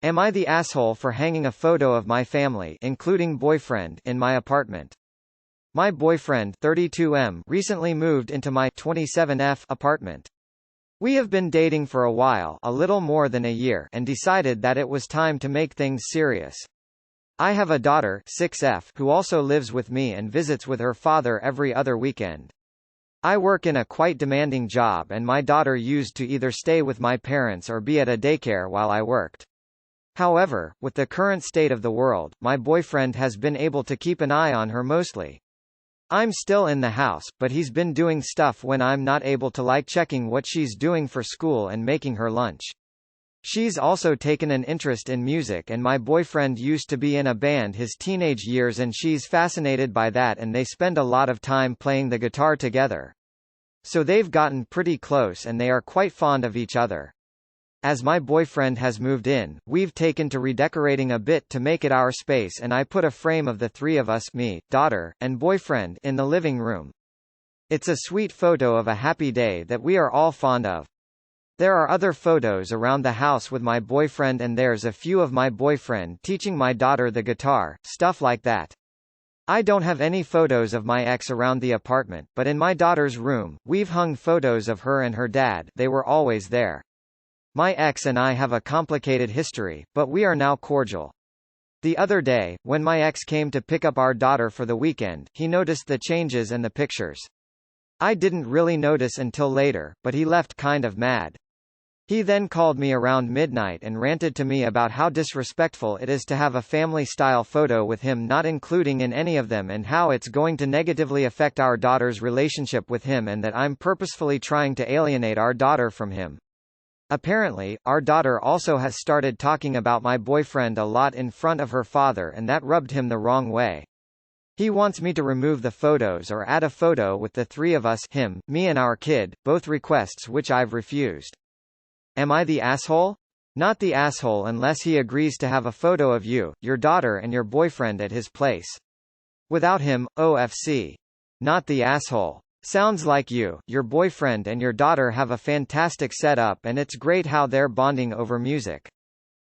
Am I the asshole for hanging a photo of my family, including boyfriend, in my apartment? My boyfriend 32M recently moved into my 27F apartment. We have been dating for a while, a little more than a year, and decided that it was time to make things serious. I have a daughter 6F who also lives with me and visits with her father every other weekend. I work in a quite demanding job and my daughter used to either stay with my parents or be at a daycare while I worked. However, with the current state of the world, my boyfriend has been able to keep an eye on her mostly. I'm still in the house, but he's been doing stuff when I'm not able to, like checking what she's doing for school and making her lunch. She's also taken an interest in music and my boyfriend used to be in a band his teenage years and she's fascinated by that and they spend a lot of time playing the guitar together. So they've gotten pretty close and they are quite fond of each other. As my boyfriend has moved in, we've taken to redecorating a bit to make it our space and I put a frame of the three of us, me, daughter, and boyfriend, in the living room. It's a sweet photo of a happy day that we are all fond of. There are other photos around the house with my boyfriend and there's a few of my boyfriend teaching my daughter the guitar, stuff like that. I don't have any photos of my ex around the apartment, but in my daughter's room, we've hung photos of her and her dad, they were always there. My ex and I have a complicated history, but we are now cordial. The other day, when my ex came to pick up our daughter for the weekend, he noticed the changes and the pictures. I didn't really notice until later, but he left kind of mad. He then called me around midnight and ranted to me about how disrespectful it is to have a family-style photo with him not including in any of them and how it's going to negatively affect our daughter's relationship with him and that I'm purposefully trying to alienate our daughter from him. Apparently, our daughter also has started talking about my boyfriend a lot in front of her father and that rubbed him the wrong way. He wants me to remove the photos or add a photo with the three of us, him, me and our kid, both requests which I've refused. Am I the asshole? Not the asshole unless he agrees to have a photo of you, your daughter and your boyfriend at his place. Without him, OFC. Not the asshole. Sounds like you, your boyfriend and your daughter have a fantastic setup and it's great how they're bonding over music.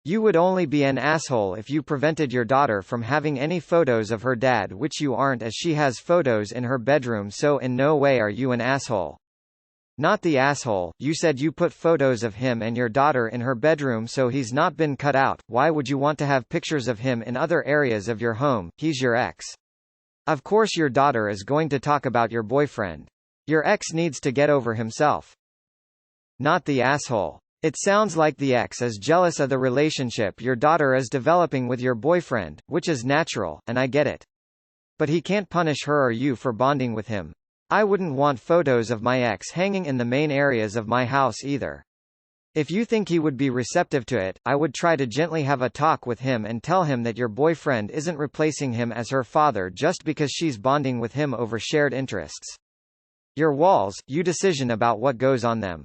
You would only be an asshole if you prevented your daughter from having any photos of her dad, which you aren't, as she has photos in her bedroom, so in no way are you an asshole. Not the asshole, you said you put photos of him and your daughter in her bedroom so he's not been cut out. Why would you want to have pictures of him in other areas of your home? He's your ex. Of course your daughter is going to talk about your boyfriend. Your ex needs to get over himself. Not the asshole. It sounds like the ex is jealous of the relationship your daughter is developing with your boyfriend, which is natural, and I get it. But he can't punish her or you for bonding with him. I wouldn't want photos of my ex hanging in the main areas of my house either. If you think he would be receptive to it, I would try to gently have a talk with him and tell him that your boyfriend isn't replacing him as her father just because she's bonding with him over shared interests. Your walls, you decision about what goes on them.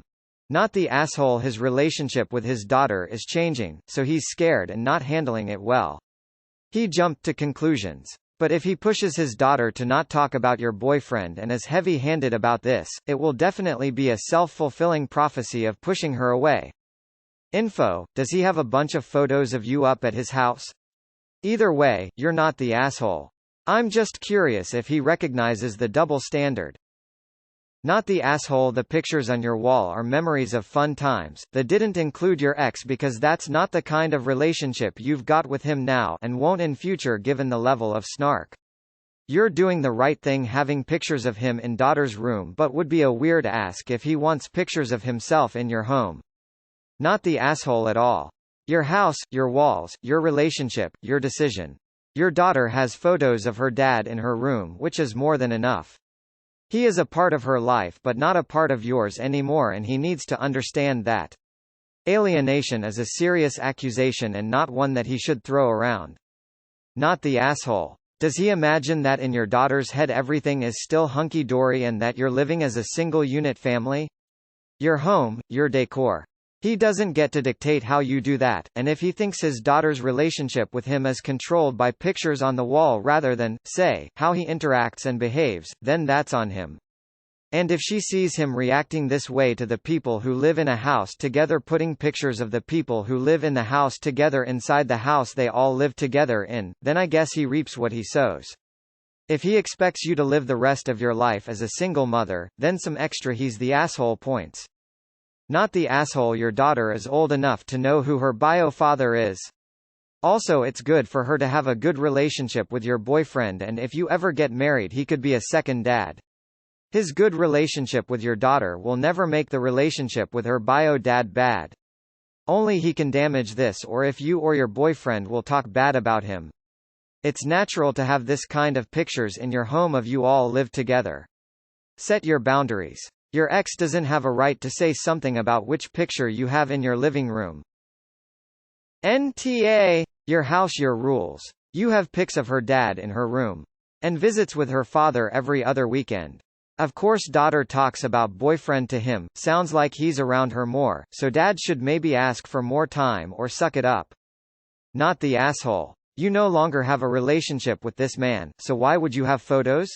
Not the asshole. His relationship with his daughter is changing, so he's scared and not handling it well. He jumped to conclusions. But if he pushes his daughter to not talk about your boyfriend and is heavy-handed about this, it will definitely be a self-fulfilling prophecy of pushing her away. Info: does he have a bunch of photos of you up at his house? Either way, you're not the asshole. I'm just curious if he recognizes the double standard. Not the asshole. The pictures on your wall are memories of fun times that didn't include your ex because that's not the kind of relationship you've got with him now and won't in future given the level of snark. You're doing the right thing having pictures of him in daughter's room, but would be a weird ask if he wants pictures of himself in your home. Not the asshole at all. Your house, your walls, your relationship, your decision. Your daughter has photos of her dad in her room, which is more than enough. He is a part of her life but not a part of yours anymore and he needs to understand that. Alienation is a serious accusation and not one that he should throw around. Not the asshole. Does he imagine that in your daughter's head everything is still hunky-dory and that you're living as a single-unit family? Your home, your decor. He doesn't get to dictate how you do that, and if he thinks his daughter's relationship with him is controlled by pictures on the wall rather than, say, how he interacts and behaves, then that's on him. And if she sees him reacting this way to the people who live in a house together, putting pictures of the people who live in the house together inside the house they all live together in, then I guess he reaps what he sows. If he expects you to live the rest of your life as a single mother, then some extra he's the asshole points. Not the asshole, your daughter is old enough to know who her bio father is. Also, it's good for her to have a good relationship with your boyfriend, and if you ever get married he could be a second dad. His good relationship with your daughter will never make the relationship with her bio dad bad. Only he can damage this, or if you or your boyfriend will talk bad about him. It's natural to have this kind of pictures in your home of you all live together. Set your boundaries. Your ex doesn't have a right to say something about which picture you have in your living room. NTA. Your house, your rules. You have pics of her dad in her room. And visits with her father every other weekend. Of course daughter talks about boyfriend to him, sounds like he's around her more, so dad should maybe ask for more time or suck it up. Not the asshole. You no longer have a relationship with this man, so why would you have photos?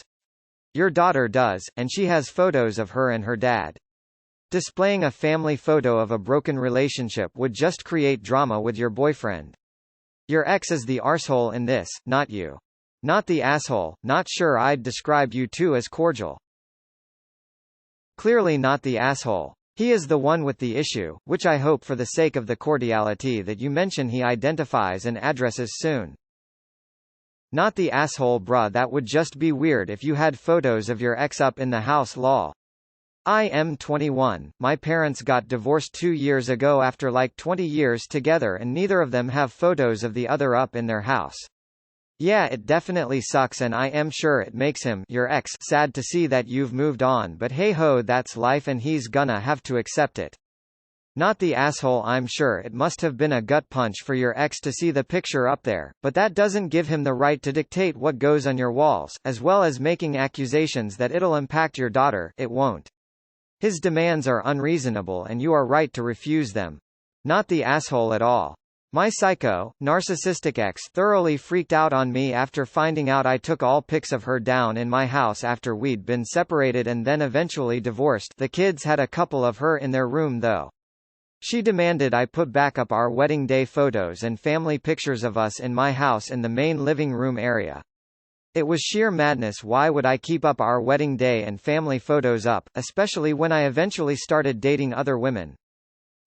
Your daughter does, and she has photos of her and her dad. Displaying a family photo of a broken relationship would just create drama with your boyfriend. Your ex is the arsehole in this, not you. Not the asshole. Not sure I'd describe you two as cordial. Clearly not the asshole. He is the one with the issue, which I hope for the sake of the cordiality that you mention he identifies and addresses soon. Not the asshole, bruh, that would just be weird if you had photos of your ex up in the house. Lol. I am 21, my parents got divorced 2 years ago after like 20 years together, and neither of them have photos of the other up in their house. Yeah, it definitely sucks, and I am sure it makes him, your ex, sad to see that you've moved on, but hey ho, that's life and he's gonna have to accept it. Not the asshole. I'm sure it must have been a gut punch for your ex to see the picture up there, but that doesn't give him the right to dictate what goes on your walls, as well as making accusations that it'll impact your daughter. It won't. His demands are unreasonable and you are right to refuse them. Not the asshole at all. My psycho, narcissistic ex thoroughly freaked out on me after finding out I took all pics of her down in my house after we'd been separated and then eventually divorced. The kids had a couple of her in their room though. She demanded I put back up our wedding day photos and family pictures of us in my house in the main living room area. It was sheer madness. Why would I keep up our wedding day and family photos up, especially when I eventually started dating other women?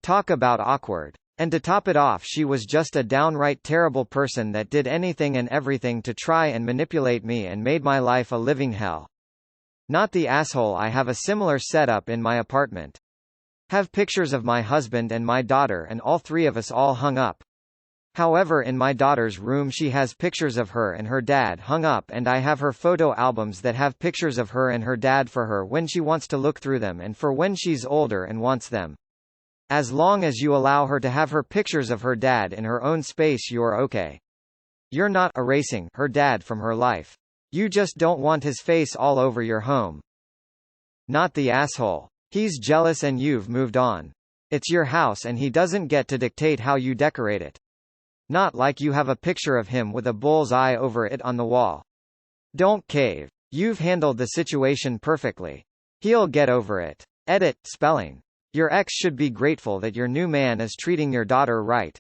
Talk about awkward. And to top it off, she was just a downright terrible person that did anything and everything to try and manipulate me and made my life a living hell. Not the asshole. I have a similar setup in my apartment. Have pictures of my husband and my daughter and all three of us all hung up. However, in my daughter's room she has pictures of her and her dad hung up, and I have her photo albums that have pictures of her and her dad for her when she wants to look through them and for when she's older and wants them. As long as you allow her to have her pictures of her dad in her own space, you're okay. You're not erasing her dad from her life. You just don't want his face all over your home. Not the asshole. He's jealous and you've moved on. It's your house and he doesn't get to dictate how you decorate it. Not like you have a picture of him with a bull's eye over it on the wall. Don't cave. You've handled the situation perfectly. He'll get over it. Edit. Spelling. Your ex should be grateful that your new man is treating your daughter right.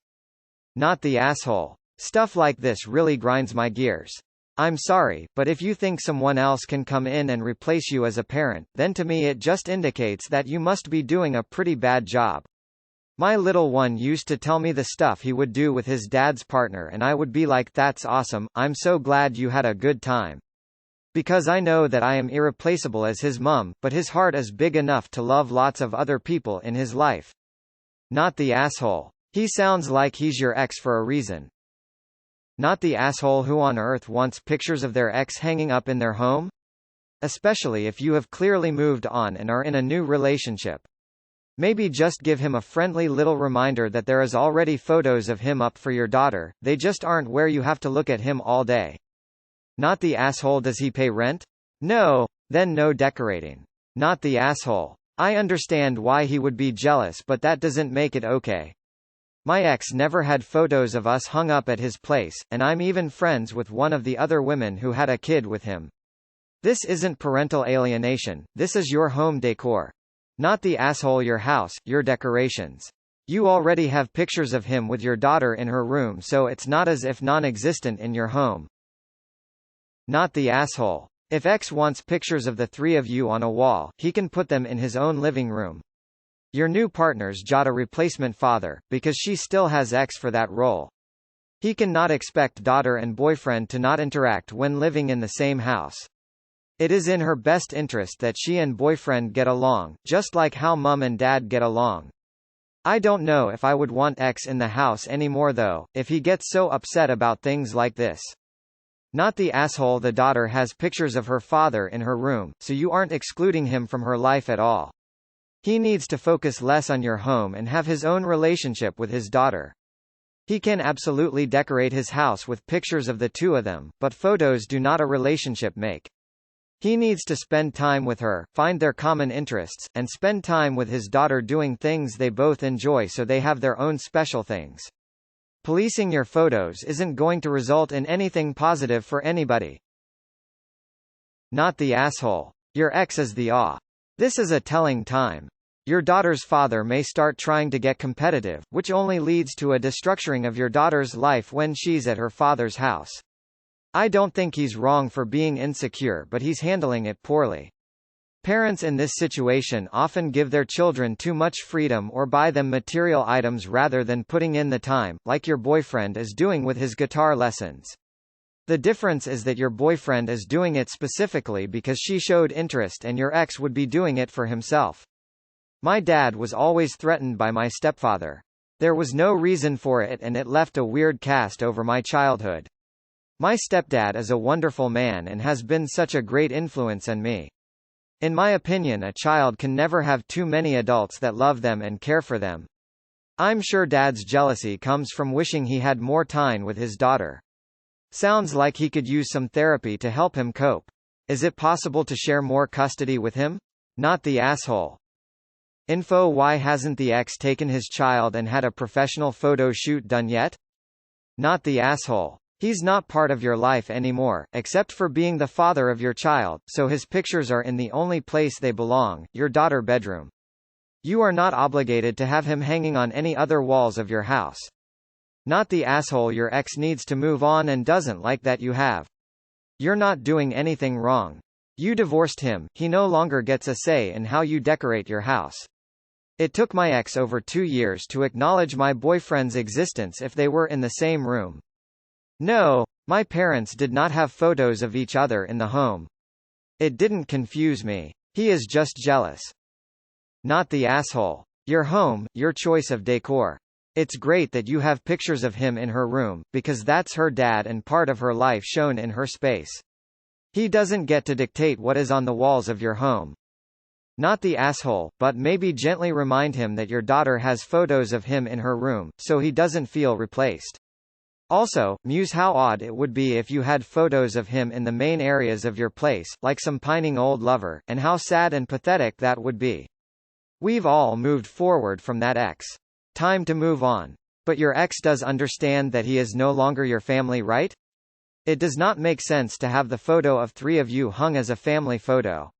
Not the asshole. Stuff like this really grinds my gears. I'm sorry, but if you think someone else can come in and replace you as a parent, then to me it just indicates that you must be doing a pretty bad job. My little one used to tell me the stuff he would do with his dad's partner and I would be like, that's awesome, I'm so glad you had a good time. Because I know that I am irreplaceable as his mum, but his heart is big enough to love lots of other people in his life. Not the asshole. He sounds like he's your ex for a reason. Not the asshole. Who on earth wants pictures of their ex hanging up in their home? Especially if you have clearly moved on and are in a new relationship. Maybe just give him a friendly little reminder that there is already photos of him up for your daughter, they just aren't where you have to look at him all day. Not the asshole. Does he pay rent? No. Then no decorating. Not the asshole. I understand why he would be jealous, but that doesn't make it okay. My ex never had photos of us hung up at his place, and I'm even friends with one of the other women who had a kid with him. This isn't parental alienation, this is your home decor. Not the asshole your house, your decorations. You already have pictures of him with your daughter in her room, so it's not as if non-existent in your home. Not the asshole. If X wants pictures of the three of you on a wall, he can put them in his own living room. Your new partner's got a replacement father, because she still has X for that role. He cannot expect daughter and boyfriend to not interact when living in the same house. It is in her best interest that she and boyfriend get along, just like how mum and dad get along. I don't know if I would want X in the house anymore though, if he gets so upset about things like this. Not the asshole the daughter has pictures of her father in her room, so you aren't excluding him from her life at all. He needs to focus less on your home and have his own relationship with his daughter. He can absolutely decorate his house with pictures of the two of them, but photos do not a relationship make. He needs to spend time with her, find their common interests, and spend time with his daughter doing things they both enjoy so they have their own special things. Policing your photos isn't going to result in anything positive for anybody. Not the asshole. Your ex is the awe. This is a telling time. Your daughter's father may start trying to get competitive, which only leads to a destructuring of your daughter's life when she's at her father's house. I don't think he's wrong for being insecure, but he's handling it poorly. Parents in this situation often give their children too much freedom or buy them material items rather than putting in the time, like your boyfriend is doing with his guitar lessons. The difference is that your boyfriend is doing it specifically because she showed interest and your ex would be doing it for himself. My dad was always threatened by my stepfather. There was no reason for it and it left a weird cast over my childhood. My stepdad is a wonderful man and has been such a great influence on me. In my opinion, a child can never have too many adults that love them and care for them. I'm sure Dad's jealousy comes from wishing he had more time with his daughter. Sounds like he could use some therapy to help him cope. Is it possible to share more custody with him? Not the asshole. Info: why hasn't the ex taken his child and had a professional photo shoot done yet? Not the asshole. He's not part of your life anymore, except for being the father of your child, so his pictures are in the only place they belong, your daughter's bedroom. You are not obligated to have him hanging on any other walls of your house. Not the asshole. Your ex needs to move on and doesn't like that you have. You're not doing anything wrong. You divorced him, he no longer gets a say in how you decorate your house. It took my ex over 2 years to acknowledge my boyfriend's existence if they were in the same room. No, my parents did not have photos of each other in the home. It didn't confuse me. He is just jealous. Not the asshole. Your home, your choice of decor. It's great that you have pictures of him in her room, because that's her dad and part of her life shown in her space. He doesn't get to dictate what is on the walls of your home. Not the asshole, but maybe gently remind him that your daughter has photos of him in her room, so he doesn't feel replaced. Also, muse how odd it would be if you had photos of him in the main areas of your place, like some pining old lover, and how sad and pathetic that would be. We've all moved forward from that ex. Time to move on. But your ex does understand that he is no longer your family, right? It does not make sense to have the photo of 3 of you hung as a family photo.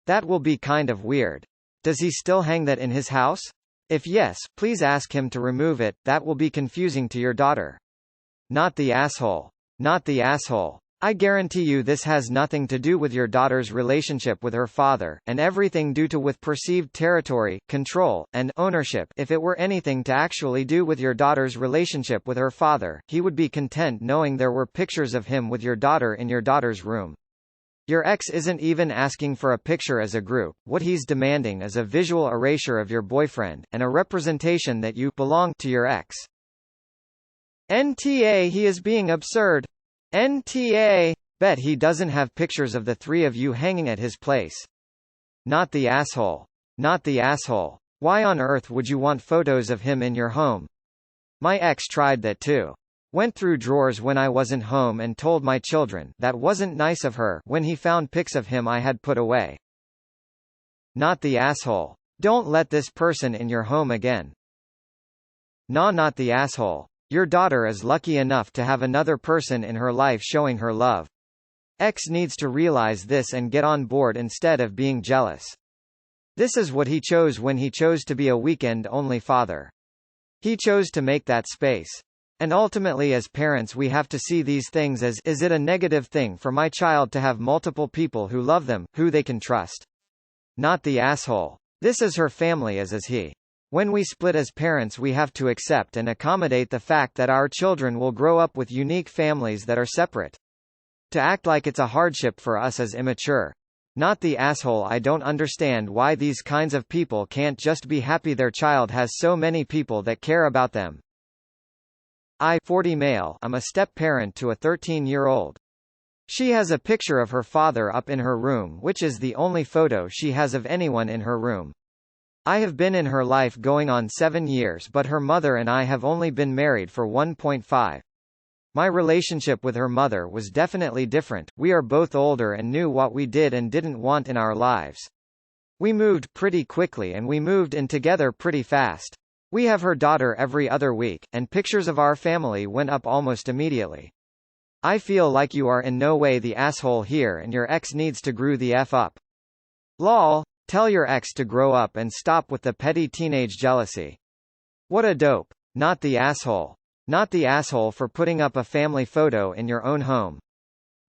That will be kind of weird. Does he still hang that in his house? If yes, please ask him to remove it, that will be confusing to your daughter. Not the asshole. Not the asshole. I guarantee you this has nothing to do with your daughter's relationship with her father, and everything due to with perceived territory, control, and ownership. If it were anything to actually do with your daughter's relationship with her father, he would be content knowing there were pictures of him with your daughter in your daughter's room. Your ex isn't even asking for a picture as a group. What he's demanding is a visual erasure of your boyfriend, and a representation that you belong to your ex. NTA he is being absurd. NTA bet he doesn't have pictures of the 3 of you hanging at his place. Not the asshole. Not the asshole. Why on earth would you want photos of him in your home? My ex tried that too. Went through drawers when I wasn't home and told my children that wasn't nice of her when he found pics of him I had put away. Not the asshole. Don't let this person in your home again. Nah, not the asshole. Your daughter is lucky enough to have another person in her life showing her love. Ex needs to realize this and get on board instead of being jealous. This is what he chose when he chose to be a weekend-only father. He chose to make that space. And ultimately as parents we have to see these things as, is it a negative thing for my child to have multiple people who love them, who they can trust? Not the asshole. This is her family as is he. When we split as parents we have to accept and accommodate the fact that our children will grow up with unique families that are separate. To act like it's a hardship for us is immature. Not the asshole. I don't understand why these kinds of people can't just be happy their child has so many people that care about them. I, 40 male, am a step-parent to a 13-year-old. She has a picture of her father up in her room, which is the only photo she has of anyone in her room. I have been in her life going on 7 years, but her mother and I have only been married for 1.5. My relationship with her mother was definitely different. We are both older and knew what we did and didn't want in our lives. We moved pretty quickly and we moved in together pretty fast. We have her daughter every other week, and pictures of our family went up almost immediately. I feel like you are in no way the asshole here and your ex needs to grow the F up. Lol, tell your ex to grow up and stop with the petty teenage jealousy. What a dope. Not the asshole. Not the asshole for putting up a family photo in your own home.